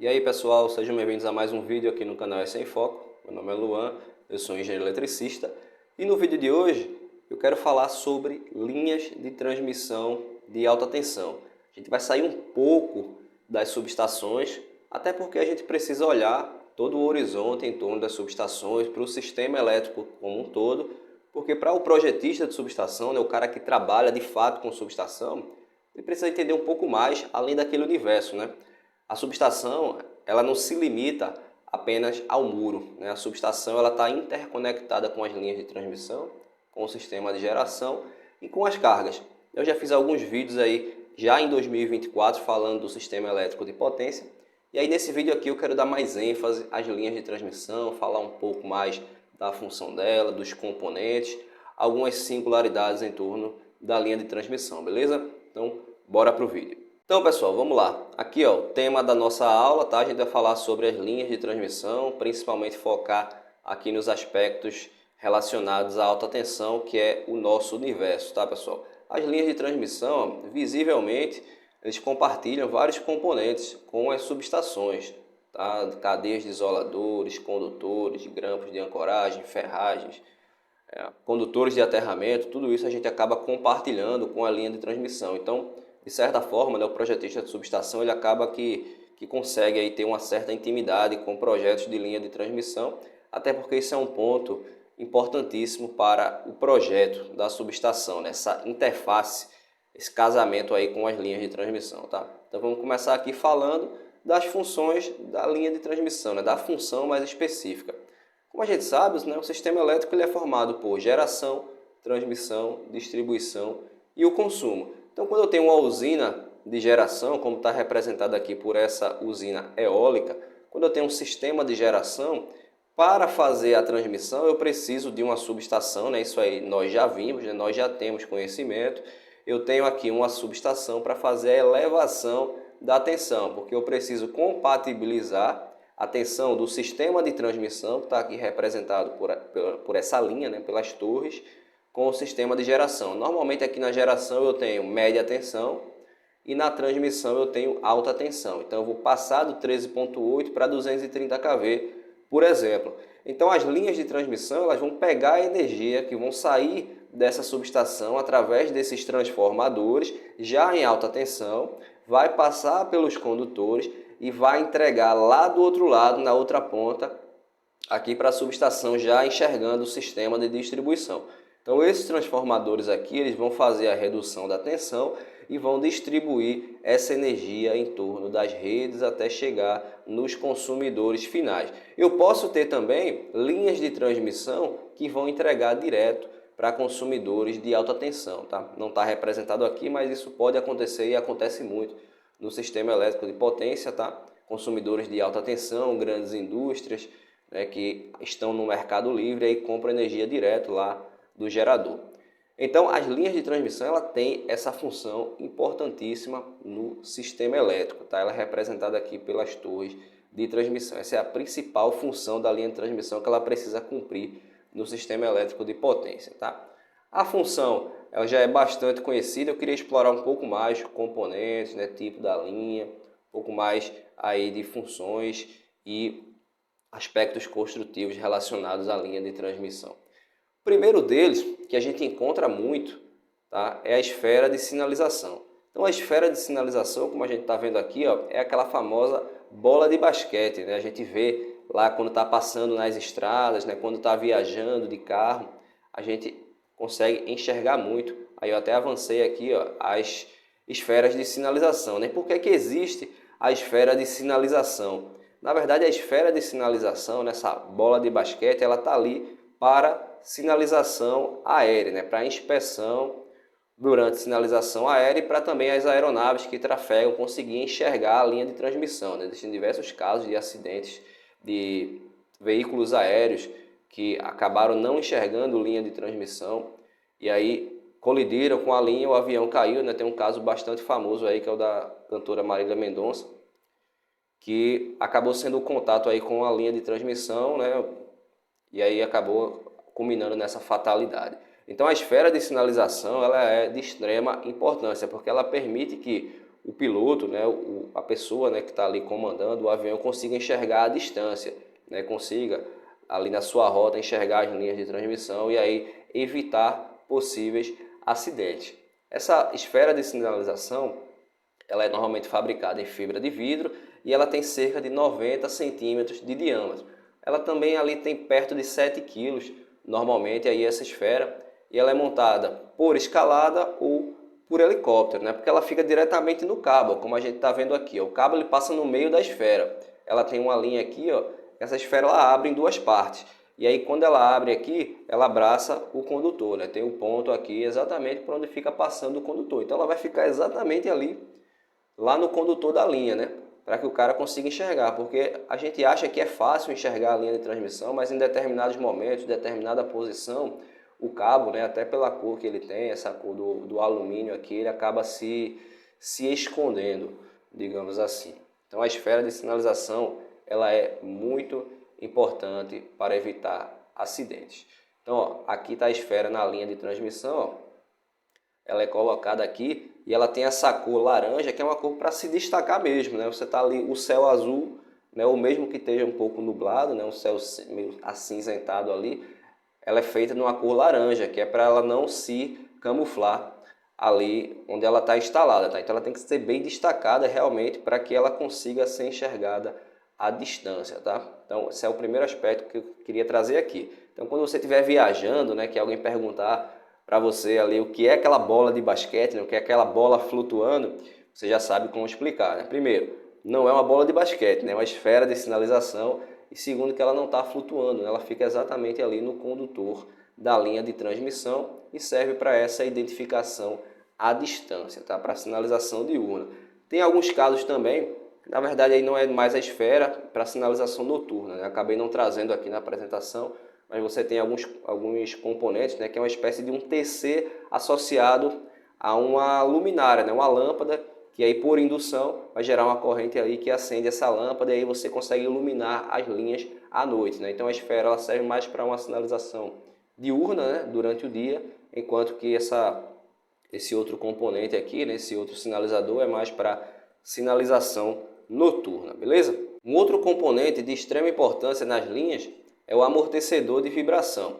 E aí pessoal, sejam bem-vindos a mais um vídeo aqui no canal Sem Foco. Meu nome é Luan, eu sou engenheiro eletricista e no vídeo de hoje eu quero falar sobre linhas de transmissão de alta tensão. A gente vai sair um pouco das subestações, até porque a gente precisa olhar todo o horizonte em torno das subestações, para o sistema elétrico como um todo, porque para o projetista de subestação, o cara que trabalha de fato com subestação, ele precisa entender um pouco mais além daquele universo, A subestação, ela não se limita apenas ao muro, A subestação ela está interconectada com as linhas de transmissão, com o sistema de geração e com as cargas. Eu já fiz alguns vídeos aí já em 2024 falando do sistema elétrico de potência. E aí nesse vídeo aqui eu quero dar mais ênfase às linhas de transmissão, falar um pouco mais da função dela, dos componentes, algumas singularidades em torno da linha de transmissão, beleza? Então, bora pro vídeo. Então pessoal, vamos lá. Aqui ó, o tema da nossa aula, tá? A gente vai falar sobre as linhas de transmissão, principalmente focar aqui nos aspectos relacionados à alta tensão, que é o nosso universo, tá pessoal? As linhas de transmissão, visivelmente, eles compartilham vários componentes com as subestações, tá? Cadeias de isoladores, condutores, grampos de ancoragem, ferragens, condutores de aterramento, tudo isso a gente acaba compartilhando com a linha de transmissão. Então, de certa forma, o projetista de subestação ele acaba que consegue aí ter uma certa intimidade com projetos de linha de transmissão, até porque isso é um ponto importantíssimo para o projeto da subestação, essa interface, esse casamento aí com as linhas de transmissão, tá? Então vamos começar aqui falando das funções da linha de transmissão, da função mais específica. Como a gente sabe, o sistema elétrico ele é formado por geração, transmissão, distribuição e o consumo. Então, quando eu tenho uma usina de geração, como está representado aqui por essa usina eólica, quando eu tenho um sistema de geração, para fazer a transmissão eu preciso de uma subestação, Isso aí nós já vimos, Nós já temos conhecimento. Eu tenho aqui uma subestação para fazer a elevação da tensão, porque eu preciso compatibilizar a tensão do sistema de transmissão, que está aqui representado por essa linha, pelas torres, com o sistema de geração. Normalmente aqui na geração eu tenho média tensão e na transmissão eu tenho alta tensão. Então eu vou passar do 13.8 para 230 kV, por exemplo. Então as linhas de transmissão elas vão pegar a energia que vão sair dessa subestação através desses transformadores, já em alta tensão, vai passar pelos condutores e vai entregar lá do outro lado, na outra ponta, aqui para a subestação já enxergando o sistema de distribuição. Então esses transformadores aqui eles vão fazer a redução da tensão e vão distribuir essa energia em torno das redes até chegar nos consumidores finais. Eu posso ter também linhas de transmissão que vão entregar direto para consumidores de alta tensão, tá? Não está representado aqui, mas isso pode acontecer e acontece muito no sistema elétrico de potência, tá? Consumidores de alta tensão, grandes indústrias, que estão no mercado livre e compram energia direto lá do gerador. Então, as linhas de transmissão ela tem essa função importantíssima no sistema elétrico, tá? Ela é representada aqui pelas torres de transmissão. Essa é a principal função da linha de transmissão que ela precisa cumprir no sistema elétrico de potência, tá? A função ela já é bastante conhecida. Eu queria explorar um pouco mais componentes, tipo da linha, um pouco mais aí de funções e aspectos construtivos relacionados à linha de transmissão. O primeiro deles, que a gente encontra muito, tá? É a esfera de sinalização. Então a esfera de sinalização, como a gente está vendo aqui, é aquela famosa bola de basquete, A gente vê lá quando está passando nas estradas, quando está viajando de carro, a gente consegue enxergar muito. Aí eu até avancei aqui as esferas de sinalização. Por que existe a esfera de sinalização? Na verdade, a esfera de sinalização, nessa bola de basquete, ela está ali para sinalização aérea, para inspeção durante sinalização aérea e para também as aeronaves que trafegam conseguir enxergar a linha de transmissão. Existem diversos casos de acidentes de veículos aéreos que acabaram não enxergando linha de transmissão e aí colidiram com a linha, o avião caiu, Tem um caso bastante famoso aí que é o da cantora Marília Mendonça, que acabou sendo o contato aí com a linha de transmissão, E aí acabou culminando nessa fatalidade. Então a esfera de sinalização ela é de extrema importância, porque ela permite que o piloto, né, a pessoa, né, que está ali comandando o avião consiga enxergar a distância, né, consiga ali na sua rota enxergar as linhas de transmissão e aí evitar possíveis acidentes. Essa esfera de sinalização, ela é normalmente fabricada em fibra de vidro e ela tem cerca de 90 centímetros de diâmetro. Ela também ali tem perto de 7 quilos, normalmente, aí essa esfera, e ela é montada por escalada ou por helicóptero, né? Porque ela fica diretamente no cabo, como a gente está vendo aqui. Ó. O cabo ele passa no meio da esfera. Ela tem uma linha aqui, ó. Essa esfera ela abre em duas partes. E aí quando ela abre aqui, ela abraça o condutor, né? Tem um ponto aqui exatamente por onde fica passando o condutor. Então ela vai ficar exatamente ali, lá no condutor da linha, né? Para que o cara consiga enxergar, porque a gente acha que é fácil enxergar a linha de transmissão, mas em determinados momentos, determinada posição, o cabo, né, até pela cor que ele tem, essa cor do alumínio aqui, ele acaba se escondendo, digamos assim. Então a esfera de sinalização, ela é muito importante para evitar acidentes. Então, ó, aqui está a esfera na linha de transmissão, ó. Ela é colocada aqui e ela tem essa cor laranja, que é uma cor para se destacar mesmo, né? Você tá ali, o céu azul, né? O mesmo que esteja um pouco nublado, né? Um céu meio acinzentado ali, ela é feita numa cor laranja, que é para ela não se camuflar ali onde ela está instalada, tá? Então ela tem que ser bem destacada realmente para que ela consiga ser enxergada à distância, tá? Então esse é o primeiro aspecto que eu queria trazer aqui. Então quando você estiver viajando, né, que alguém perguntar para você ali o que é aquela bola de basquete, né, o que é aquela bola flutuando, você já sabe como explicar, né? Primeiro, não é uma bola de basquete, né? É uma esfera de sinalização. E segundo, que ela não está flutuando, né? Ela fica exatamente ali no condutor da linha de transmissão e serve para essa identificação à distância, tá? Para sinalização diurna. Tem alguns casos também, na verdade aí não é mais a esfera para sinalização noturna, né? Acabei não trazendo aqui na apresentação, mas você tem alguns componentes, né? Que é uma espécie de um TC associado a uma luminária, né? Uma lâmpada, que aí por indução vai gerar uma corrente aí que acende essa lâmpada e aí você consegue iluminar as linhas à noite, né? Então a esfera ela serve mais para uma sinalização diurna, né? Durante o dia, enquanto que esse outro componente aqui, né? Esse outro sinalizador é mais para sinalização noturna, beleza? Um outro componente de extrema importância nas linhas é o amortecedor de vibração.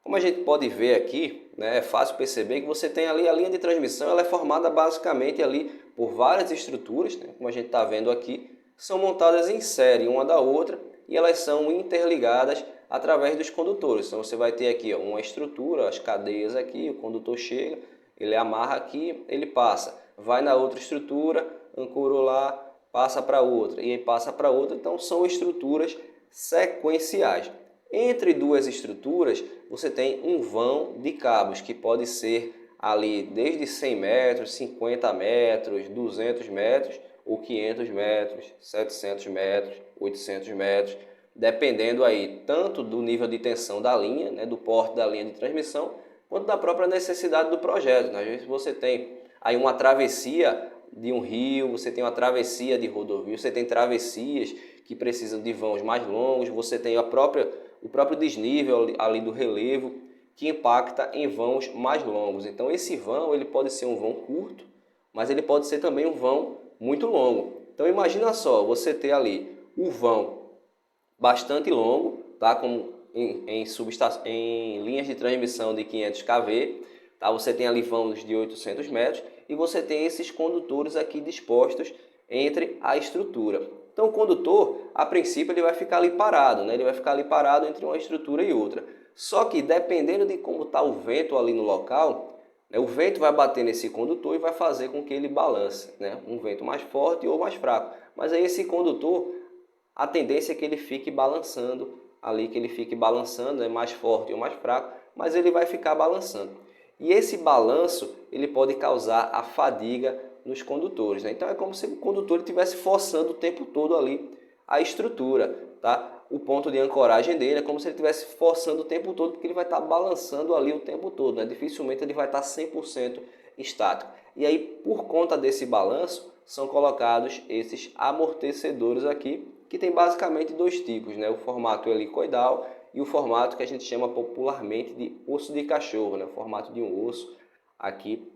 Como a gente pode ver aqui, né, é fácil perceber que você tem ali a linha de transmissão, ela é formada basicamente ali por várias estruturas, né, como a gente está vendo aqui, que são montadas em série uma da outra e elas são interligadas através dos condutores. Então você vai ter aqui ó, uma estrutura, as cadeias aqui, o condutor chega, ele amarra aqui, ele passa, vai na outra estrutura, ancorou lá, passa para outra e aí passa para outra. Então são estruturas sequenciais. Entre duas estruturas, você tem um vão de cabos, que pode ser ali desde 100 metros, 50 metros, 200 metros, ou 500 metros, 700 metros, 800 metros, dependendo aí tanto do nível de tensão da linha, né, do porte da linha de transmissão, quanto da própria necessidade do projeto. Né? Às vezes você tem aí uma travessia de um rio, você tem uma travessia de rodovia, você tem travessias que precisam de vãos mais longos, você tem o próprio desnível ali do relevo que impacta em vãos mais longos. Então esse vão ele pode ser um vão curto, mas ele pode ser também um vão muito longo. Então imagina só, você ter ali um vão bastante longo, tá? Como em linhas de transmissão de 500 kV, tá? Você tem ali vãos de 800 metros e você tem esses condutores aqui dispostos entre a estrutura. Então o condutor, a princípio, ele vai ficar ali parado, né? Ele vai ficar ali parado entre uma estrutura e outra. Só que dependendo de como está o vento ali no local, né, o vento vai bater nesse condutor e vai fazer com que ele balance, né? Um vento mais forte ou mais fraco. Mas aí esse condutor, a tendência é que ele fique balançando ali, que ele fique balançando, é mais forte ou mais fraco, mas ele vai ficar balançando. E esse balanço, ele pode causar a fadiga nos condutores, né? Então é como se o condutor estivesse forçando o tempo todo ali a estrutura, tá? O ponto de ancoragem dele é como se ele estivesse forçando o tempo todo, porque ele vai estar balançando ali o tempo todo, né? Dificilmente ele vai estar 100% estático. E aí, por conta desse balanço, são colocados esses amortecedores aqui, que tem basicamente dois tipos, né? O formato helicoidal e o formato que a gente chama popularmente de osso de cachorro, né? O formato de um osso aqui,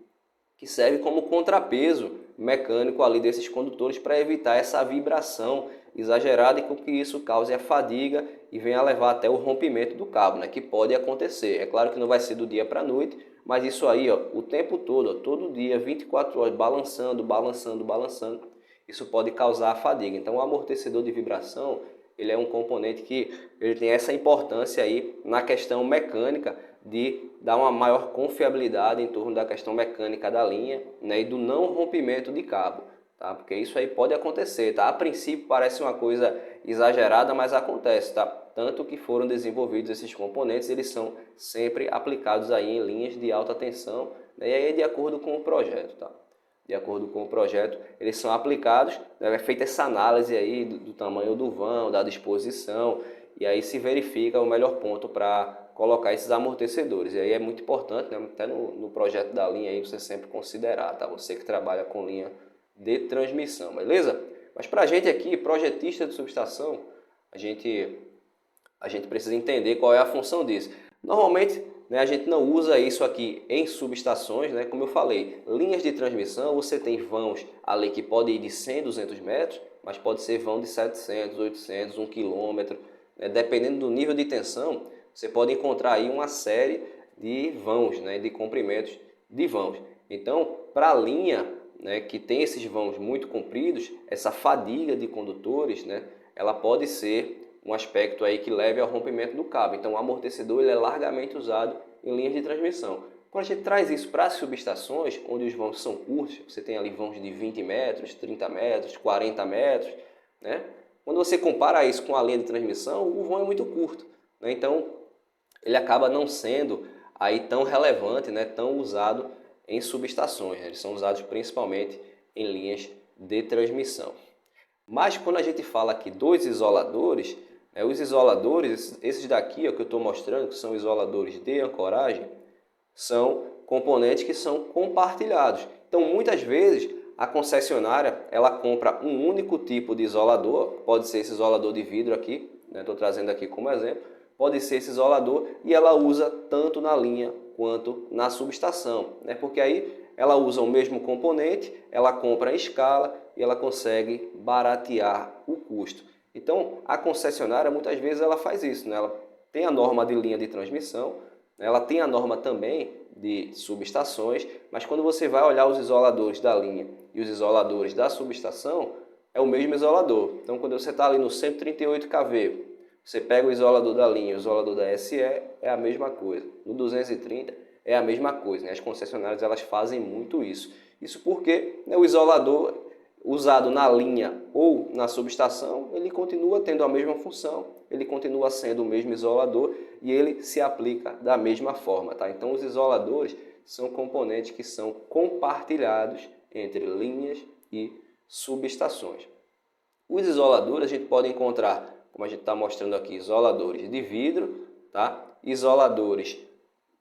que serve como contrapeso mecânico ali desses condutores para evitar essa vibração exagerada e com que isso cause a fadiga e venha a levar até o rompimento do cabo, né, que pode acontecer. É claro que não vai ser do dia para a noite, mas isso aí, ó, o tempo todo, ó, todo dia, 24 horas, balançando, balançando, balançando, isso pode causar a fadiga. Então o amortecedor de vibração, ele é um componente que ele tem essa importância aí na questão mecânica de dar uma maior confiabilidade em torno da questão mecânica da linha, né, e do não rompimento de cabo. Tá? Porque isso aí pode acontecer, tá? A princípio parece uma coisa exagerada, mas acontece, tá? Tanto que foram desenvolvidos esses componentes, eles são sempre aplicados aí em linhas de alta tensão, né? E aí de acordo com o projeto, tá? De acordo com o projeto, eles são aplicados, né? É feita essa análise aí do tamanho do vão, da disposição, e aí se verifica o melhor ponto para colocar esses amortecedores. E aí é muito importante, né? Até no projeto da linha aí você sempre considerar, tá? Você que trabalha com linha de transmissão, beleza? Mas para a gente aqui, projetista de subestação, a gente precisa entender qual é a função disso. Normalmente, né, a gente não usa isso aqui em subestações, né? Como eu falei, linhas de transmissão, você tem vãos ali que podem ir de 100, 200 metros, mas pode ser vão de 700, 800, 1 quilômetro, né? Dependendo do nível de tensão, você pode encontrar aí uma série de vãos, né, de comprimentos de vãos. Então, para a linha, né, que tem esses vãos muito compridos, essa fadiga de condutores, né, ela pode ser um aspecto aí que leve ao rompimento do cabo. Então o amortecedor ele é largamente usado em linhas de transmissão. Quando a gente traz isso para as subestações, onde os vãos são curtos, você tem ali vãos de 20 metros, 30 metros, 40 metros, né? Quando você compara isso com a linha de transmissão, o vão é muito curto, né? Então ele acaba não sendo aí tão relevante, né, tão usado em subestações, né? Eles são usados principalmente em linhas de transmissão. Mas quando a gente fala aqui dos isoladores, né, os isoladores, esses daqui ó, que eu estou mostrando, que são isoladores de ancoragem, são componentes que são compartilhados. Então muitas vezes a concessionária ela compra um único tipo de isolador, pode ser esse isolador de vidro aqui, estou trazendo aqui como exemplo, pode ser esse isolador e ela usa tanto na linha quanto na subestação, né? Porque aí ela usa o mesmo componente, ela compra em escala e ela consegue baratear o custo. Então a concessionária muitas vezes ela faz isso, né? Ela tem a norma de linha de transmissão, né? Ela tem a norma também de subestações, mas quando você vai olhar os isoladores da linha e os isoladores da subestação, é o mesmo isolador. Então quando você está ali no 138 kV, você pega o isolador da linha e o isolador da SE, é a mesma coisa. No 230 é a mesma coisa, né? As concessionárias elas fazem muito isso. Isso porque, né, o isolador usado na linha ou na subestação, ele continua tendo a mesma função, ele continua sendo o mesmo isolador e ele se aplica da mesma forma, tá? Então os isoladores são componentes que são compartilhados entre linhas e subestações. Os isoladores a gente pode encontrar, como a gente está mostrando aqui, isoladores de vidro, tá? Isoladores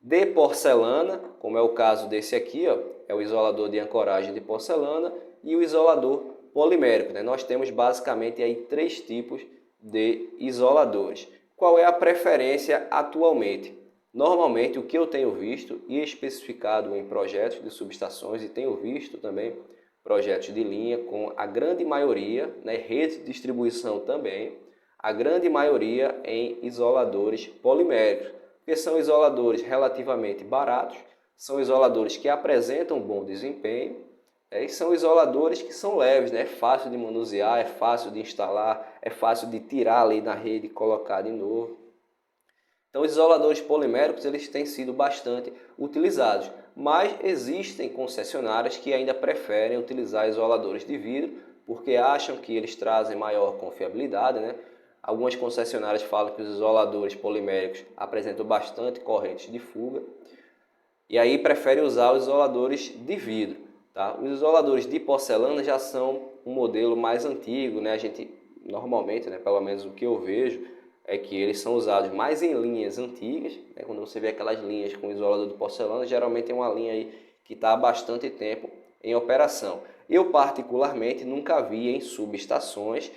de porcelana, como é o caso desse aqui, ó, é o isolador de ancoragem de porcelana e o isolador polimérico, né? Nós temos basicamente aí 3 tipos de isoladores. Qual é a preferência atualmente? Normalmente o que eu tenho visto e especificado em projetos de subestações e tenho visto também projetos de linha com a grande maioria, né, rede de distribuição também, a grande maioria em isoladores poliméricos, porque são isoladores relativamente baratos, são isoladores que apresentam bom desempenho, e são isoladores que são leves, né? É fácil de manusear, é fácil de instalar, é fácil de tirar ali na rede e colocar de novo. Então os isoladores poliméricos eles têm sido bastante utilizados, mas existem concessionárias que ainda preferem utilizar isoladores de vidro porque acham que eles trazem maior confiabilidade, né? Algumas concessionárias falam que os isoladores poliméricos apresentam bastante correntes de fuga e aí preferem usar os isoladores de vidro, tá? Os isoladores de porcelana já são um modelo mais antigo, né? A gente normalmente, né, pelo menos o que eu vejo, é que eles são usados mais em linhas antigas, né? Quando você vê aquelas linhas com isolador de porcelana, geralmente é uma linha aí que está há bastante tempo em operação. Eu particularmente nunca vi em subestações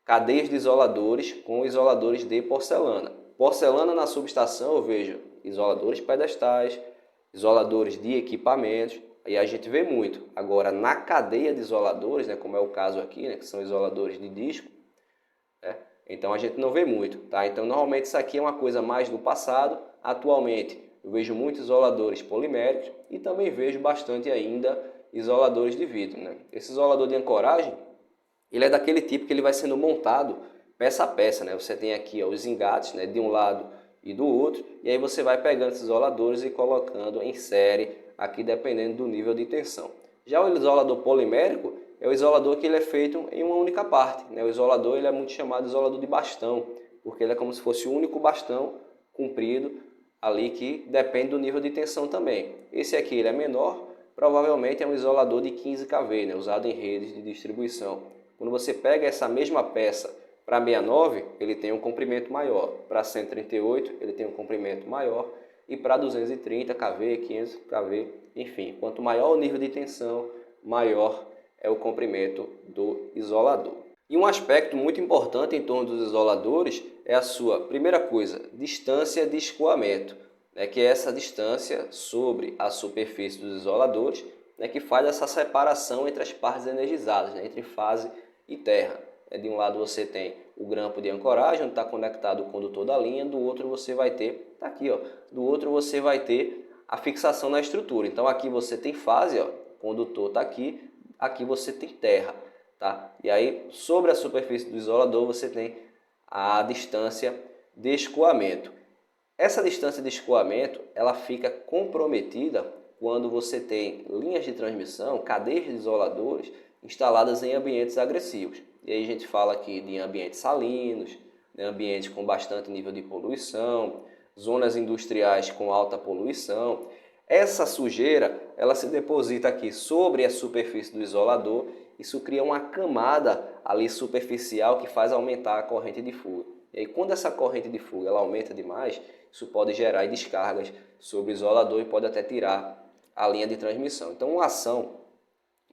cadeias de isoladores com isoladores de porcelana. Porcelana na subestação eu vejo isoladores pedestais, isoladores de equipamentos, Aí a gente vê muito. Agora, na cadeia de isoladores, né, como é o caso aqui, né, que são isoladores de disco, né, então a gente não vê muito, tá? Então, normalmente isso aqui é uma coisa mais do passado. Atualmente, eu vejo muitos isoladores poliméricos e também vejo bastante ainda isoladores de vidro, né? Esse isolador de ancoragem, ele é daquele tipo que ele vai sendo montado peça a peça, né? Você tem aqui, ó, os engates, né, de um lado e do outro, e aí você vai pegando esses isoladores e colocando em série, aqui dependendo do nível de tensão. Já o isolador polimérico é o isolador que ele é feito em uma única parte, né? O isolador ele é muito chamado de isolador de bastão, porque ele é como se fosse o único bastão comprido ali que depende do nível de tensão também. Esse aqui ele é menor, provavelmente é um isolador de 15 kV, né? Usado em redes de distribuição. Quando você pega essa mesma peça para 69, ele tem um comprimento maior. Para 138, ele tem um comprimento maior. E para 230 kV, 500 kV, enfim. Quanto maior o nível de tensão, maior é o comprimento do isolador. E um aspecto muito importante em torno dos isoladores é a sua, primeira coisa, distância de escoamento, né, que é essa distância sobre a superfície dos isoladores, né, que faz essa separação entre as partes energizadas, né, entre fase e terra. De um lado você tem o grampo de ancoragem, onde está conectado o condutor da linha, do outro você vai ter, está aqui, ó, do outro você vai ter a fixação na estrutura. Então aqui você tem fase, ó, o condutor está aqui você tem terra, tá? E aí sobre a superfície do isolador você tem a distância de escoamento. Essa distância de escoamento ela fica comprometida quando você tem linhas de transmissão, cadeias de isoladores instaladas em ambientes agressivos. E aí a gente fala aqui de ambientes salinos, né, ambientes com bastante nível de poluição, zonas industriais com alta poluição. Essa sujeira ela se deposita aqui sobre a superfície do isolador. Isso cria uma camada ali superficial que faz aumentar a corrente de fuga. E aí quando essa corrente de fuga ela aumenta demais, isso pode gerar descargas sobre o isolador e pode até tirar a linha de transmissão. Então uma ação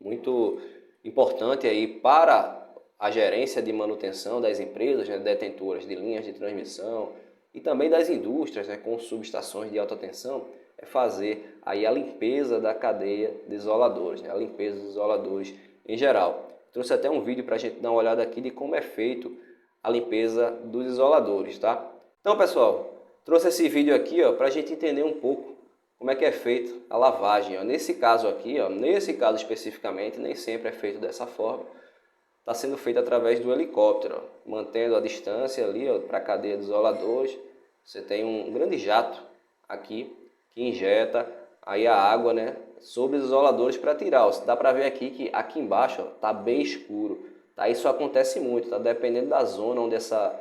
muito importante aí para a gerência de manutenção das empresas, né, detentoras de linhas de transmissão e também das indústrias, né, com subestações de alta tensão, é fazer aí a limpeza da cadeia de isoladores, né, a limpeza dos isoladores em geral. Trouxe até um vídeo para a gente dar uma olhada aqui de como é feito a limpeza dos isoladores, tá? Então, pessoal, trouxe esse vídeo aqui para a gente entender um pouco como é que é feito a lavagem. Ó. Nesse caso aqui, nesse caso especificamente, nem sempre é feito dessa forma. Está sendo feito através do helicóptero, mantendo a distância ali para a cadeia dos isoladores. Você tem um grande jato aqui que injeta aí a água, né, sobre os isoladores para tirar. Dá para ver aqui que aqui embaixo está bem escuro. Tá? Isso acontece muito, tá? Dependendo da zona onde essa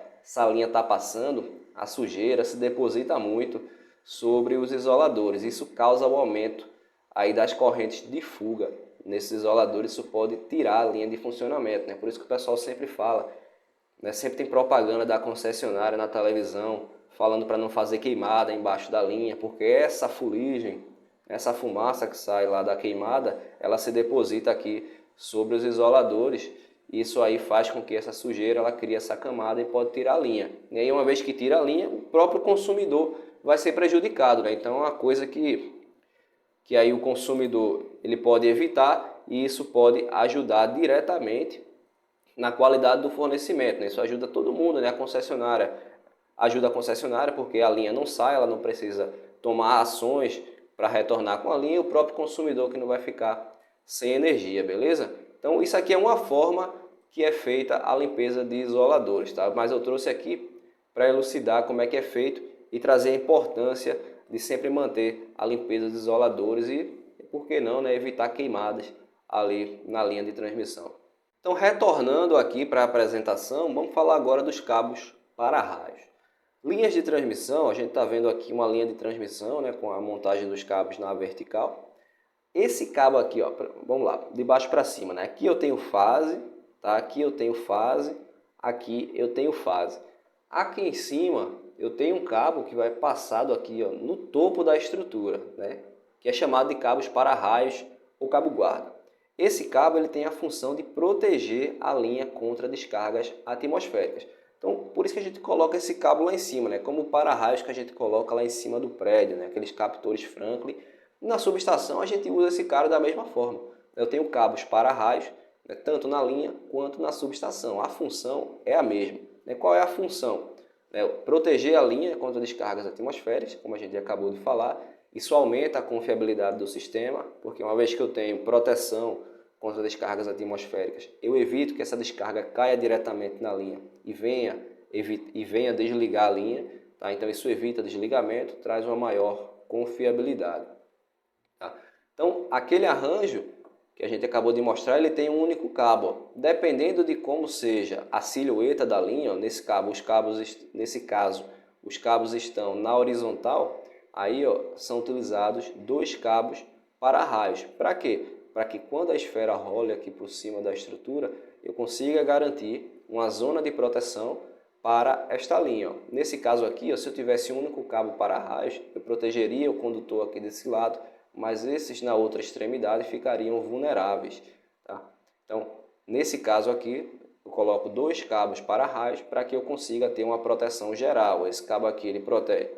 linha está passando, a sujeira se deposita muito sobre os isoladores. Isso causa o aumento aí das correntes de fuga nesses isoladores. Isso pode tirar a linha de funcionamento, né? Por isso que o pessoal sempre fala, né? Sempre tem propaganda da concessionária na televisão falando para não fazer queimada embaixo da linha, porque essa fuligem, essa fumaça que sai lá da queimada, ela se deposita aqui sobre os isoladores. Isso aí faz com que essa sujeira ela crie essa camada e pode tirar a linha. E aí uma vez que tira a linha, o próprio consumidor vai ser prejudicado, né? Então é uma coisa que aí o consumidor ele pode evitar e isso pode ajudar diretamente na qualidade do fornecimento, né? Isso ajuda todo mundo, né? A concessionária ajuda a concessionária porque a linha não sai, ela não precisa tomar ações para retornar com a linha e o próprio consumidor que não vai ficar sem energia, beleza? Então isso aqui é uma forma que é feita a limpeza de isoladores, tá? Mas eu trouxe aqui para elucidar como é que é feito e trazer a importância de sempre manter a limpeza dos isoladores e, por que não, né, evitar queimadas ali na linha de transmissão. Então, retornando aqui para a apresentação, vamos falar agora dos cabos para-raios. Linhas de transmissão, a gente está vendo aqui uma linha de transmissão, né, com a montagem dos cabos na vertical. Esse cabo aqui, ó, vamos lá, de baixo para cima, né? Aqui eu tenho fase, tá? Aqui eu tenho fase, aqui eu tenho fase. Aqui em cima eu tenho um cabo que vai passado aqui, ó, no topo da estrutura, né? Que é chamado de cabos para-raios ou cabo guarda. Esse cabo ele tem a função de proteger a linha contra descargas atmosféricas. Então, por isso que a gente coloca esse cabo lá em cima, né? Como o para-raios que a gente coloca lá em cima do prédio, né? Aqueles captores Franklin Na subestação a gente usa esse cara da mesma forma. Eu tenho cabos para-raios, né, tanto na linha quanto na subestação. A função é a mesma. Né? Qual é a função? Proteger a linha contra descargas atmosféricas, como a gente acabou de falar. Isso aumenta a confiabilidade do sistema, porque uma vez que eu tenho proteção contra descargas atmosféricas, eu evito que essa descarga caia diretamente na linha e venha desligar a linha. Tá? Então isso evita desligamento, traz uma maior confiabilidade. Tá? Então aquele arranjo que a gente acabou de mostrar, ele tem um único cabo. Dependendo de como seja a silhueta da linha, nesse caso os cabos estão na horizontal, aí são utilizados dois cabos para raios. Para quê? Para que quando a esfera role aqui por cima da estrutura, eu consiga garantir uma zona de proteção para esta linha. Nesse caso aqui, se eu tivesse um único cabo para raios, eu protegeria o condutor aqui desse lado, mas esses na outra extremidade ficariam vulneráveis. Tá? Então, nesse caso aqui, eu coloco dois cabos para raios para que eu consiga ter uma proteção geral. Esse cabo aqui ele protege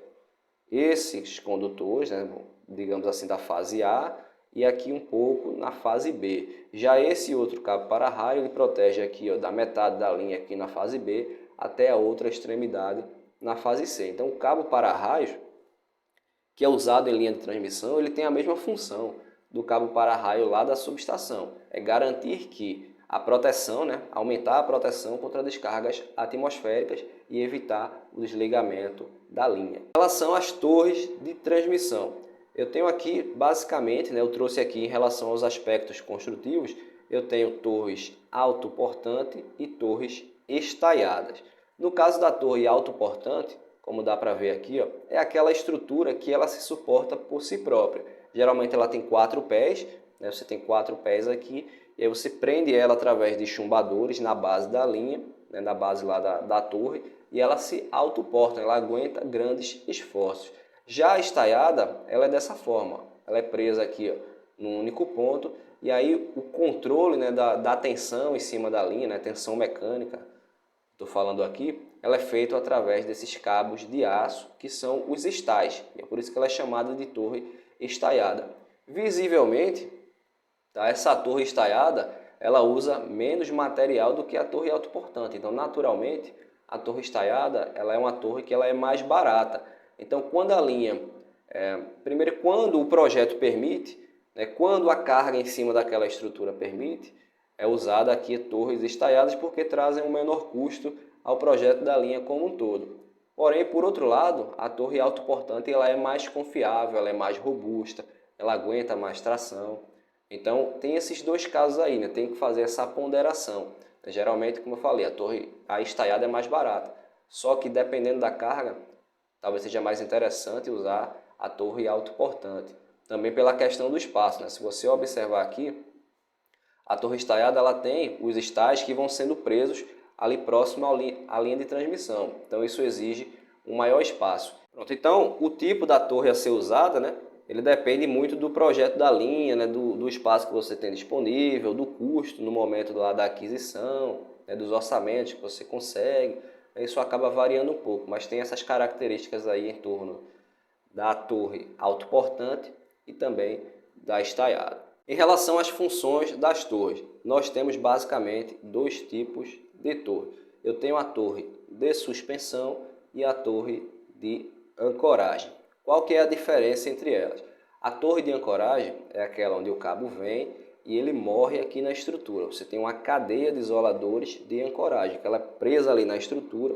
esses condutores, né, digamos assim, da fase A, e aqui um pouco na fase B. Já esse outro cabo para raio, ele protege aqui da metade da linha aqui na fase B até a outra extremidade na fase C. Então o cabo para raios, que é usado em linha de transmissão, ele tem a mesma função do cabo para raio lá da subestação. É garantir que a proteção, né, aumentar a proteção contra descargas atmosféricas e evitar o desligamento da linha. Em relação às torres de transmissão, eu tenho aqui basicamente, né, eu trouxe aqui em relação aos aspectos construtivos, eu tenho torres autoportante e torres estaiadas. No caso da torre autoportante, como dá para ver aqui, é aquela estrutura que ela se suporta por si própria. Geralmente ela tem 4 pés, né? Você tem 4 pés aqui, e aí você prende ela através de chumbadores na base da linha, né? Na base lá da torre, e ela se autoporta, ela aguenta grandes esforços. Já a estaiada, ela é dessa forma, ela é presa aqui num único ponto, e aí o controle, né, da tensão em cima da linha, né, tensão mecânica, estou falando aqui, ela é feita através desses cabos de aço, que são os estais. E é por isso que ela é chamada de torre estaiada. Visivelmente, tá, essa torre estaiada, ela usa menos material do que a torre autoportante. Então, naturalmente, a torre estaiada, ela é uma torre que ela é mais barata. Então, quando a linha, primeiro, quando o projeto permite, né, quando a carga em cima daquela estrutura permite, é usada aqui torres estaiadas porque trazem um menor custo ao projeto da linha como um todo. Porém, por outro lado, a torre autoportante ela é mais confiável, ela é mais robusta, ela aguenta mais tração. Então, tem esses dois casos aí, né? Tem que fazer essa ponderação. Geralmente, como eu falei, a estaiada é mais barata. Só que dependendo da carga, talvez seja mais interessante usar a torre autoportante. Também pela questão do espaço, né? Se você observar aqui, a torre estaiada ela tem os estais que vão sendo presos ali próximo à linha de transmissão. Então isso exige um maior espaço. Pronto, então o tipo da torre a ser usada, né, ele depende muito do projeto da linha, né, do espaço que você tem disponível, do custo no momento da aquisição, né, dos orçamentos que você consegue. Isso acaba variando um pouco, mas tem essas características aí em torno da torre autoportante e também da estaiada. Em relação às funções das torres, nós temos basicamente dois tipos de torre. Eu tenho a torre de suspensão e a torre de ancoragem. Qual que é a diferença entre elas? A torre de ancoragem é aquela onde o cabo vem e ele morre aqui na estrutura. Você tem uma cadeia de isoladores de ancoragem, que ela é presa ali na estrutura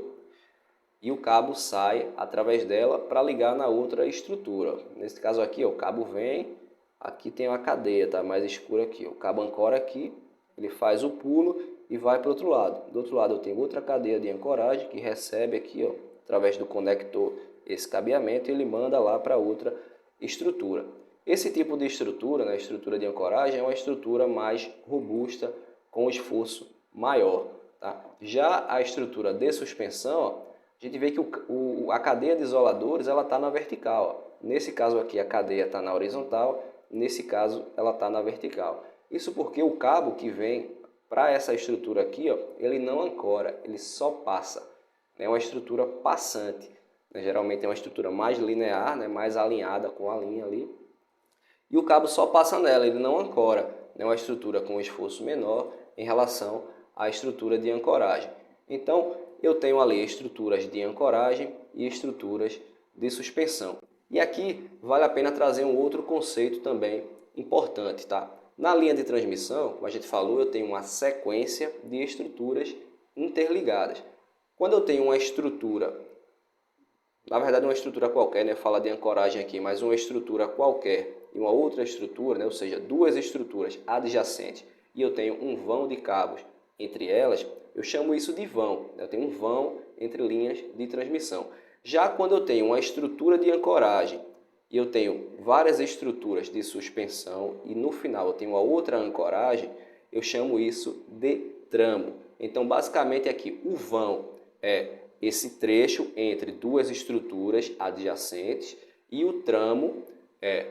e o cabo sai através dela para ligar na outra estrutura. Nesse caso aqui, o cabo vem. Aqui tem uma cadeia, tá mais escura aqui. O cabo ancora aqui, ele faz o pulo e vai para o outro lado. Do outro lado eu tenho outra cadeia de ancoragem que recebe aqui, através do conector, esse cabeamento e ele manda lá para outra estrutura. Esse tipo de estrutura, né, estrutura de ancoragem, é uma estrutura mais robusta, com esforço maior. Tá? Já a estrutura de suspensão, a gente vê que a cadeia de isoladores ela está na vertical. Nesse caso aqui a cadeia está na horizontal. Nesse caso, ela está na vertical. Isso porque o cabo que vem para essa estrutura aqui, ele não ancora, ele só passa. É uma estrutura passante. Geralmente é uma estrutura mais linear, né, mais alinhada com a linha ali. e o cabo só passa nela, ele não ancora. É uma estrutura com esforço menor em relação à estrutura de ancoragem. Então, eu tenho ali estruturas de ancoragem e estruturas de suspensão. E aqui vale a pena trazer um outro conceito também importante, tá? Na linha de transmissão, como a gente falou, eu tenho uma sequência de estruturas interligadas. Quando eu tenho uma estrutura, na verdade uma estrutura qualquer, né? Fala de ancoragem aqui, mas uma estrutura qualquer e uma outra estrutura, né? Ou seja, duas estruturas adjacentes, e eu tenho um vão de cabos entre elas, eu chamo isso de vão. Eu tenho um vão entre linhas de transmissão. Já quando eu tenho uma estrutura de ancoragem e eu tenho várias estruturas de suspensão e no final eu tenho uma outra ancoragem, eu chamo isso de tramo. Então, basicamente aqui, o vão é esse trecho entre duas estruturas adjacentes e o tramo é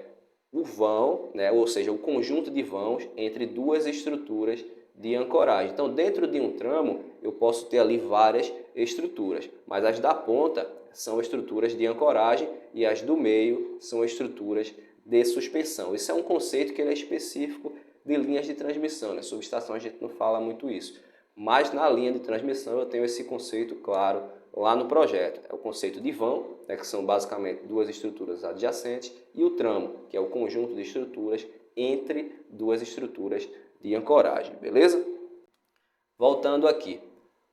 o vão, né, ou seja, o conjunto de vãos entre duas estruturas de ancoragem. Então, dentro de um tramo, eu posso ter ali várias estruturas, mas as da ponta são estruturas de ancoragem e as do meio são estruturas de suspensão. Isso é um conceito que ele é específico de linhas de transmissão. Na subestação a gente não fala muito isso, mas na linha de transmissão eu tenho esse conceito claro lá no projeto. É o conceito de vão, né, que são basicamente duas estruturas adjacentes, e o tramo, que é o conjunto de estruturas entre duas estruturas de ancoragem, beleza? Voltando aqui.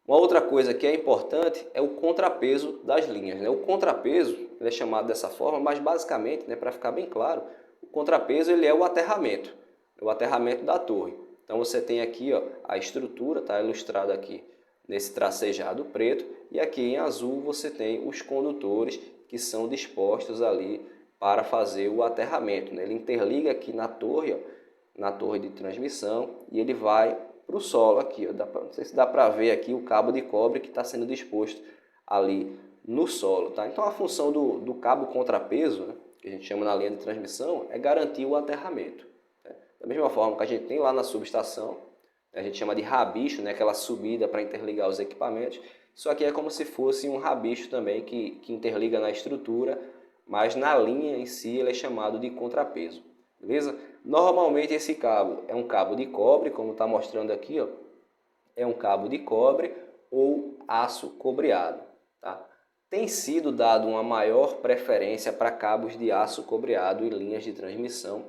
Uma outra coisa que é importante é o contrapeso das linhas, né? O contrapeso ele é chamado dessa forma, mas basicamente, né, para ficar bem claro, o contrapeso ele é o aterramento da torre. Então você tem aqui, ó, a estrutura, está ilustrado aqui nesse tracejado preto, e aqui em azul você tem os condutores que são dispostos ali para fazer o aterramento, né? Ele interliga aqui na torre, ó, na torre de transmissão, e ele vai para o solo aqui, ó. Não sei se dá para ver aqui o cabo de cobre que está sendo disposto ali no solo, tá? Então a função do cabo contrapeso, né, que a gente chama na linha de transmissão, é garantir o aterramento, né? Da mesma forma que a gente tem lá na subestação, a gente chama de rabicho, né, aquela subida para interligar os equipamentos. Isso aqui é como se fosse um rabicho também que interliga na estrutura, mas na linha em si ele é chamado de contrapeso, beleza? Normalmente esse cabo é um cabo de cobre, como está mostrando aqui, ó, é um cabo de cobre ou aço cobreado, tá? Tem sido dado uma maior preferência para cabos de aço cobreado em linhas de transmissão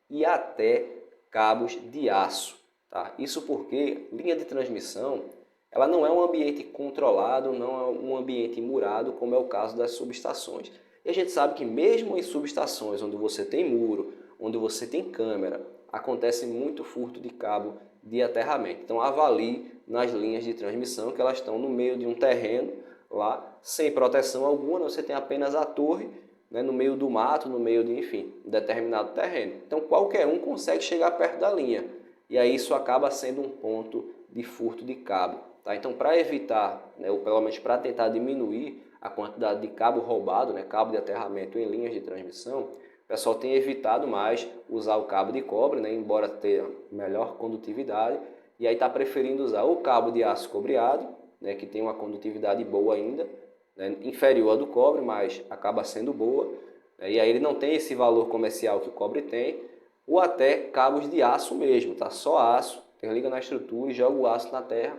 e até cabos de aço, tá? Isso porque linha de transmissão ela não é um ambiente controlado, não é um ambiente murado, como é o caso das subestações. E a gente sabe que mesmo em subestações onde você tem muro, onde você tem câmera, acontece muito furto de cabo de aterramento. Então avalie nas linhas de transmissão que elas estão no meio de um terreno lá, sem proteção alguma, você tem apenas a torre, né, no meio do mato, no meio de, enfim, um determinado terreno. Então qualquer um consegue chegar perto da linha. E aí isso acaba sendo um ponto de furto de cabo, tá? Então para evitar, né, ou pelo menos para tentar diminuir a quantidade de cabo roubado, né, cabo de aterramento em linhas de transmissão, o pessoal tem evitado mais usar o cabo de cobre, né, embora tenha melhor condutividade, e aí está preferindo usar o cabo de aço cobreado, né, que tem uma condutividade boa ainda, né, inferior à do cobre, mas acaba sendo boa, né, e aí ele não tem esse valor comercial que o cobre tem, ou até cabos de aço mesmo, tá? Só aço, interliga na estrutura e joga o aço na terra,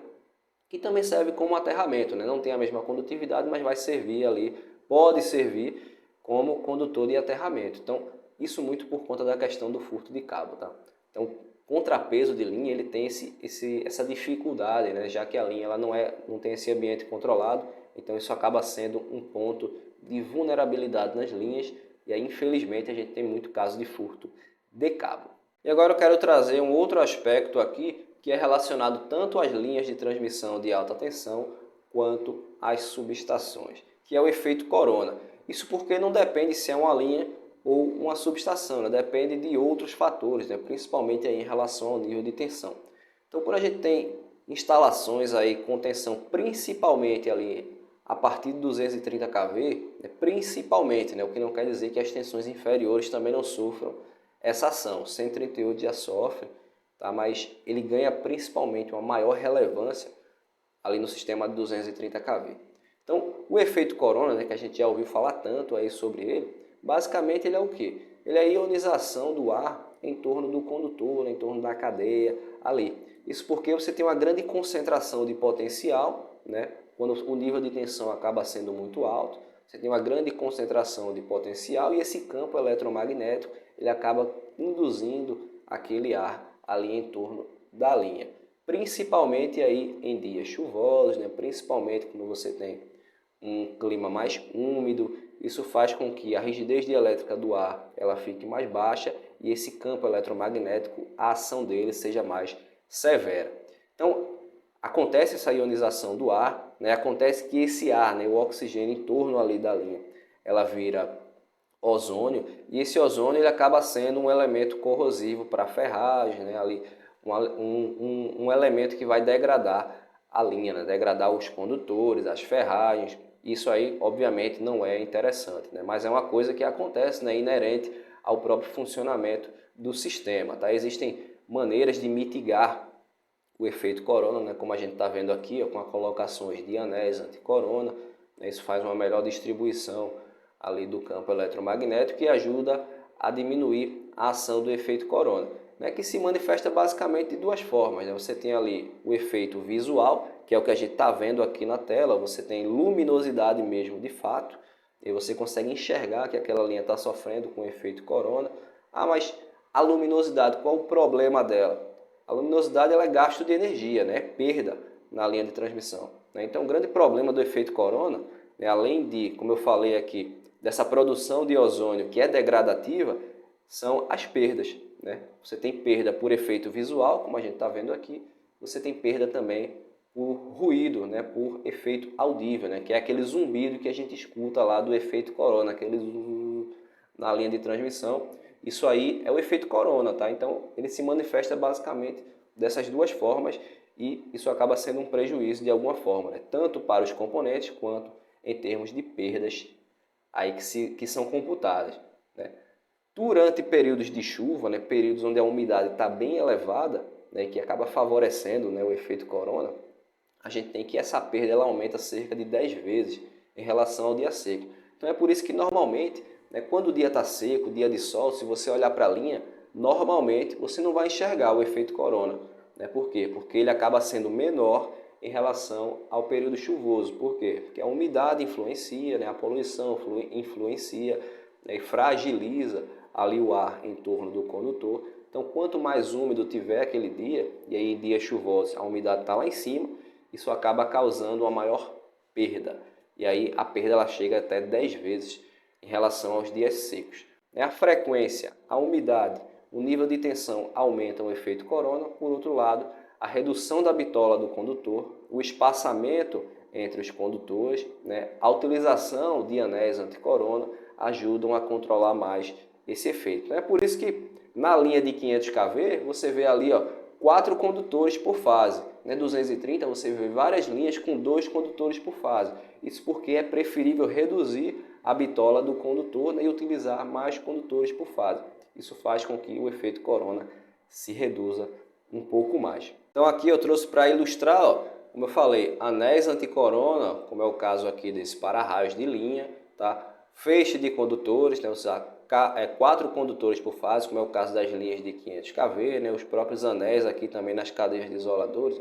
que também serve como aterramento, né? Não tem a mesma condutividade, mas vai servir ali, pode servir como condutor de aterramento. Então, isso muito por conta da questão do furto de cabo, tá? Então, contrapeso de linha, ele tem essa dificuldade, né? Já que a linha ela não tem esse ambiente controlado, então isso acaba sendo um ponto de vulnerabilidade nas linhas, e aí infelizmente a gente tem muito caso de furto de cabo. E agora eu quero trazer um outro aspecto aqui que é relacionado tanto às linhas de transmissão de alta tensão quanto às subestações, que é o efeito corona. Isso porque não depende se é uma linha ou uma subestação, né? Depende de outros fatores, né? Principalmente aí em relação ao nível de tensão. Então, quando a gente tem instalações aí com tensão principalmente ali a partir de 230 kV, né? Principalmente, né? O que não quer dizer que as tensões inferiores também não sofram essa ação. 138 já sofre, tá? Mas ele ganha principalmente uma maior relevância ali no sistema de 230 kV. Então, o efeito corona, né, que a gente já ouviu falar tanto aí sobre ele, basicamente ele é o quê? Ele é a ionização do ar em torno do condutor, em torno da cadeia ali. Isso porque você tem uma grande concentração de potencial, né? Quando o nível de tensão acaba sendo muito alto, você tem uma grande concentração de potencial e esse campo eletromagnético ele acaba induzindo aquele ar ali em torno da linha. Principalmente aí em dias chuvosos, né? Principalmente quando você tem um clima mais úmido, isso faz com que a rigidez dielétrica do ar ela fique mais baixa e esse campo eletromagnético, a ação dele seja mais severa. Então, acontece essa ionização do ar, né? Acontece que esse ar, né? O oxigênio em torno ali da linha, ela vira ozônio e esse ozônio ele acaba sendo um elemento corrosivo para a ferragem, né? Ali, um elemento que vai degradar a linha, né? Degradar os condutores, as ferragens. Isso aí, obviamente, não é interessante, né? Mas é uma coisa que acontece, né? Inerente ao próprio funcionamento do sistema. Tá? Existem maneiras de mitigar o efeito corona, né? Como a gente está vendo aqui, ó, com as colocações de anéis anti-corona, né? Isso faz uma melhor distribuição ali do campo eletromagnético e ajuda a diminuir a ação do efeito corona, né? Que se manifesta basicamente de duas formas, né? Você tem ali o efeito visual, que é o que a gente está vendo aqui na tela, você tem luminosidade mesmo de fato, e você consegue enxergar que aquela linha está sofrendo com o efeito corona. Ah, mas a luminosidade, qual o problema dela? A luminosidade ela é gasto de energia, né? É perda na linha de transmissão, né? Então o grande problema do efeito corona, né, além de, como eu falei aqui, dessa produção de ozônio que é degradativa, são as perdas, né? Você tem perda por efeito visual, como a gente está vendo aqui, você tem perda também por ruído, né? Por efeito audível, né? Que é aquele zumbido que a gente escuta lá do efeito corona, aquele na linha de transmissão. Isso aí é o efeito corona, tá? Então ele se manifesta basicamente dessas duas formas e isso acaba sendo um prejuízo de alguma forma, né? Tanto para os componentes quanto em termos de perdas aí que são computadas, né? Durante períodos de chuva, né, períodos onde a umidade está bem elevada, né, que acaba favorecendo, né, o efeito corona, a gente tem que essa perda ela aumenta cerca de 10 vezes em relação ao dia seco. Então é por isso que normalmente, né, quando o dia está seco, dia de sol, se você olhar para a linha, normalmente você não vai enxergar o efeito corona. Né? Por quê? Porque ele acaba sendo menor em relação ao período chuvoso. Por quê? Porque a umidade influencia, né? A poluição influencia, né? E fragiliza ali o ar em torno do condutor. Então, quanto mais úmido tiver aquele dia, e aí em dias chuvosos a umidade está lá em cima, isso acaba causando uma maior perda. E aí a perda ela chega até 10 vezes em relação aos dias secos. A frequência, a umidade, o nível de tensão aumentam o efeito corona. Por outro lado, a redução da bitola do condutor, o espaçamento entre os condutores, né, a utilização de anéis anti-corona ajudam a controlar mais esse efeito. É por isso que na linha de 500 kV você vê ali 4 condutores por fase. 230 você vê várias linhas com 2 condutores por fase. Isso porque é preferível reduzir a bitola do condutor, né, e utilizar mais condutores por fase. Isso faz com que o efeito corona se reduza um pouco mais. Então aqui eu trouxe para ilustrar, como eu falei, anéis anti-corona, como é o caso aqui desse para-raios de linha, tá? Feixe de condutores, né? Usar 4 condutores por fase, como é o caso das linhas de 500 kV, né? Os próprios anéis aqui também nas cadeias de isoladores.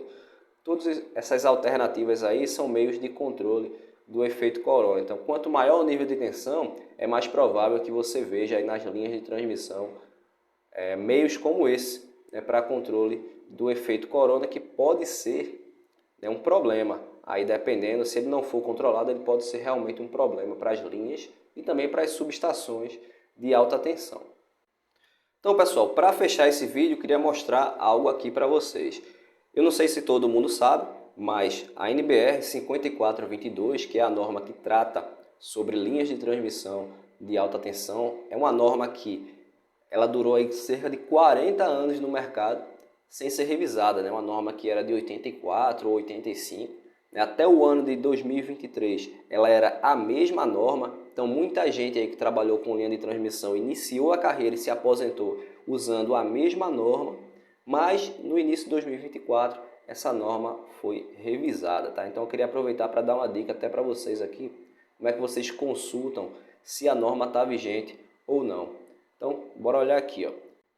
Todas essas alternativas aí são meios de controle do efeito corona. Então, quanto maior o nível de tensão, é mais provável que você veja aí nas linhas de transmissão meios como esse, né, para controle do efeito corona, que pode ser, né, um problema. Aí, dependendo, se ele não for controlado, ele pode ser realmente um problema para as linhas e também para as subestações de alta tensão. Então, pessoal, para fechar esse vídeo, eu queria mostrar algo aqui para vocês. Eu não sei se todo mundo sabe, mas a NBR 5422, que é a norma que trata sobre linhas de transmissão de alta tensão, é uma norma que ela durou aí cerca de 40 anos no mercado sem ser revisada, né? Uma norma que era de 84 ou 85. Até o ano de 2023 ela era a mesma norma, então muita gente aí que trabalhou com linha de transmissão iniciou a carreira e se aposentou usando a mesma norma, mas no início de 2024 essa norma foi revisada, tá? Então eu queria aproveitar para dar uma dica até para vocês aqui, como é que vocês consultam se a norma está vigente ou não. Então, bora olhar aqui, ó.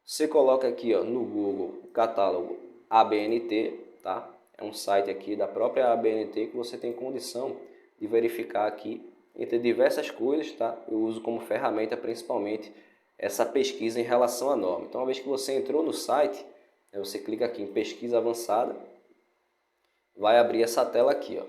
Você coloca aqui, ó, no Google o catálogo ABNT, tá? É um site aqui da própria ABNT que você tem condição de verificar aqui entre diversas coisas, tá? Eu uso como ferramenta principalmente essa pesquisa em relação à norma. Então, uma vez que você entrou no site, você clica aqui em pesquisa avançada, vai abrir essa tela aqui, ó.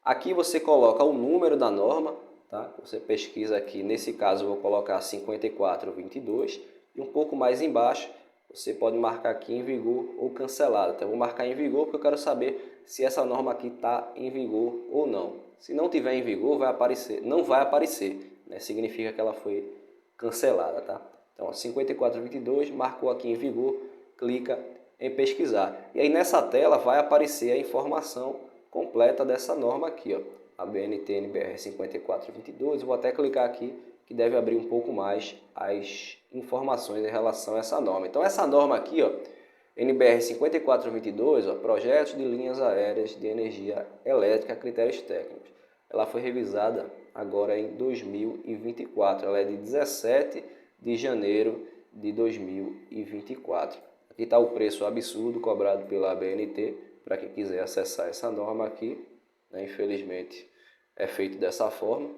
Aqui você coloca o número da norma, tá? Você pesquisa aqui, nesse caso eu vou colocar 5422 e um pouco mais embaixo você pode marcar aqui em vigor ou cancelado. Então eu vou marcar em vigor porque eu quero saber se essa norma aqui está em vigor ou não. Se não tiver em vigor, vai aparecer, não vai aparecer, né? Significa que ela foi cancelada, tá? Então 5422 marcou aqui em vigor, clica em pesquisar. E aí nessa tela vai aparecer a informação completa dessa norma aqui, ó, a BNT-NBR 5422. Eu vou até clicar aqui que deve abrir um pouco mais as informações em relação a essa norma. Então essa norma aqui, ó, NBR 5422, ó, projetos de linhas aéreas de energia elétrica, critérios técnicos. Ela foi revisada agora em 2024. Ela é de 17 de janeiro de 2024. Aqui está o preço absurdo cobrado pela ABNT, para quem quiser acessar essa norma aqui, né? Infelizmente é feito dessa forma.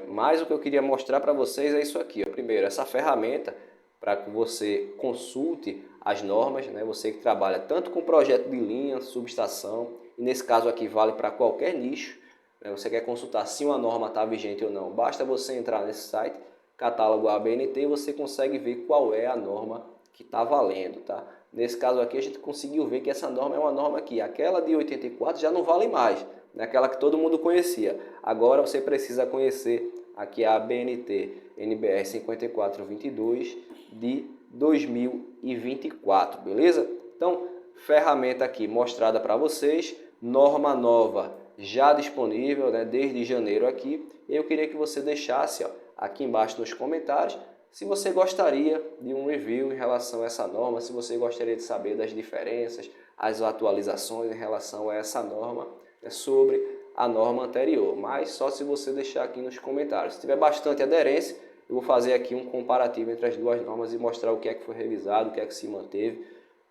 Mas o que eu queria mostrar para vocês é isso aqui, ó. Primeiro, essa ferramenta para que você consulte as normas, né? Você que trabalha tanto com projeto de linha, subestação, e nesse caso aqui vale para qualquer nicho, né? Você quer consultar se uma norma está vigente ou não, basta você entrar nesse site, catálogo ABNT, e você consegue ver qual é a norma que está valendo, tá? Nesse caso aqui a gente conseguiu ver que essa norma é uma norma aqui, aquela de 84 já não vale mais, né? Aquela que todo mundo conhecia. Agora você precisa conhecer aqui a ABNT NBR 5422 de 2024, beleza? Então, ferramenta aqui mostrada para vocês, norma nova já disponível, né, desde janeiro aqui. E eu queria que você deixasse, ó, aqui embaixo nos comentários se você gostaria de um review em relação a essa norma, se você gostaria de saber das diferenças, as atualizações em relação a essa norma, né, sobre a norma anterior, mas só se você deixar aqui nos comentários. Se tiver bastante aderência, eu vou fazer aqui um comparativo entre as duas normas e mostrar o que é que foi revisado, o que é que se manteve,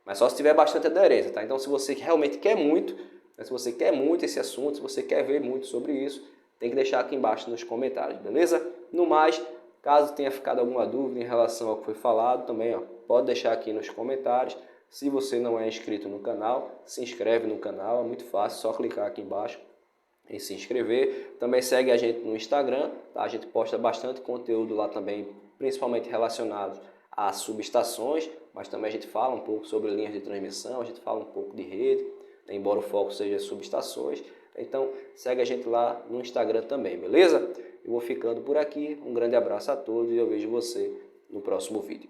mas só se tiver bastante aderência, tá? Então, se você realmente quer muito, né, se você quer muito esse assunto, se você quer ver muito sobre isso, tem que deixar aqui embaixo nos comentários, beleza? No mais, caso tenha ficado alguma dúvida em relação ao que foi falado, também, ó, pode deixar aqui nos comentários. Se você não é inscrito no canal, se inscreve no canal, é muito fácil, só clicar aqui embaixo em se inscrever. Também segue a gente no Instagram, tá? A gente posta bastante conteúdo lá também, principalmente relacionado a subestações, mas também a gente fala um pouco sobre linhas de transmissão, a gente fala um pouco de rede, né? Embora o foco seja subestações. Então segue a gente lá no Instagram também, beleza? Eu vou ficando por aqui, um grande abraço a todos e eu vejo você no próximo vídeo.